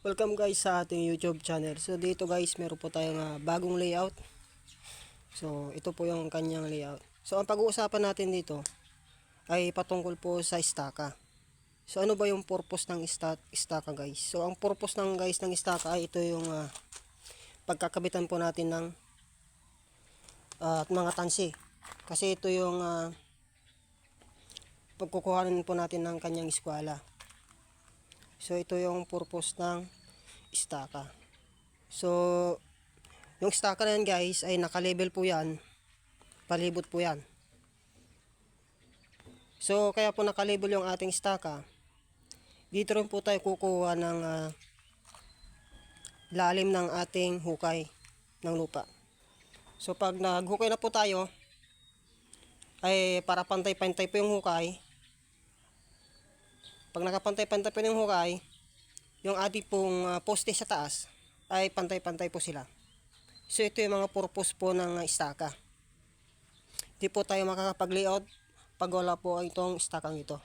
Welcome guys sa ating YouTube channel. So dito guys, meron po tayong bagong layout. So ito po yung kanyang layout. So ang pag-uusapan natin dito ay patungkol po sa istaka. So ano ba yung purpose ng istaka guys? So ang purpose ng istaka ay ito yung pagkakabitan po natin ng mga tansi. Kasi ito yung pagkukuhanin po natin ng kanyang eskwela. So ito yung purpose ng istaka. So yung istaka na yan guys ay naka-level po yan. Palibot po yan. So kaya po naka-level yung ating istaka. Dito rin po tayo kukuha ng lalim ng ating hukay ng lupa. So pag naghukay na po tayo ay para pantay-pantay po yung hukay. Pag nakapantay-pantay po yung hukay, yung ating pong poste sa taas ay pantay-pantay po sila. So ito yung mga purpose po ng istaka. Hindi po tayo makakapag-layout pag wala po itong istakang ito.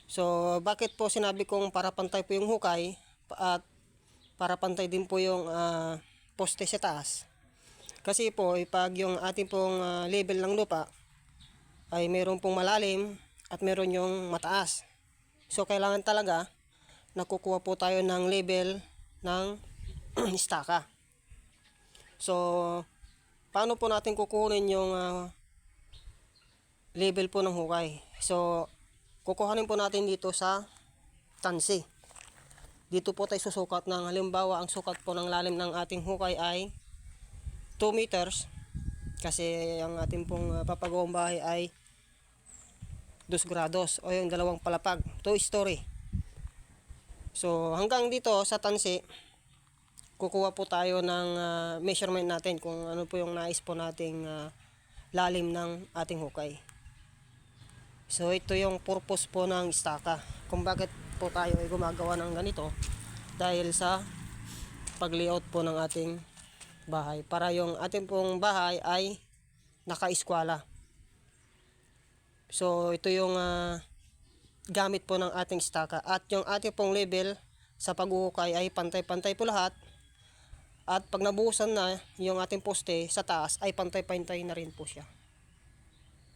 So bakit po sinabi kong para pantay po yung hukay at para pantay din po yung poste sa taas? Kasi po pag yung ating pong level ng lupa ay meron pong malalim at meron yung mataas. So kailangan talaga nakukuha po tayo ng level ng istaka. So paano po natin kukunin yung level po ng hukay? So kukuhanin po natin dito sa tansi. Dito po tayo susukat ng halimbawa ang sukat po ng lalim ng ating hukay ay 2 meters. Kasi ang ating pong papagawang bahay ay 2 grados o yung dalawang palapag, 2 story. So hanggang dito sa tansi kukuha po tayo ng measurement natin kung ano po yung nais po nating lalim ng ating hukay. So ito yung purpose po ng istaka, kung bakit po tayo ay gumagawa ng ganito, dahil sa pag-layout po ng ating bahay para yung ating pong bahay ay naka-eskwela. So ito yung gamit po ng ating istaka, at yung ating pong level sa paghuhukay ay pantay-pantay po lahat, at pag nabuhusan na yung ating poste sa taas ay pantay-pantay na rin po siya.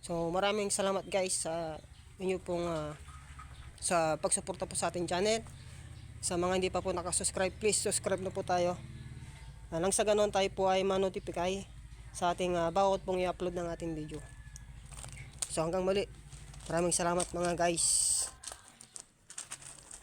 So maraming salamat guys sa inyo pong sa pagsuporta po sa ating channel. Sa mga hindi pa po nakasubscribe, please subscribe na po tayo. Nang sa ganoon tayo po ay ma-notify sa ating bawat pong i-upload ng ating video. So hanggang muli, maraming salamat mga guys.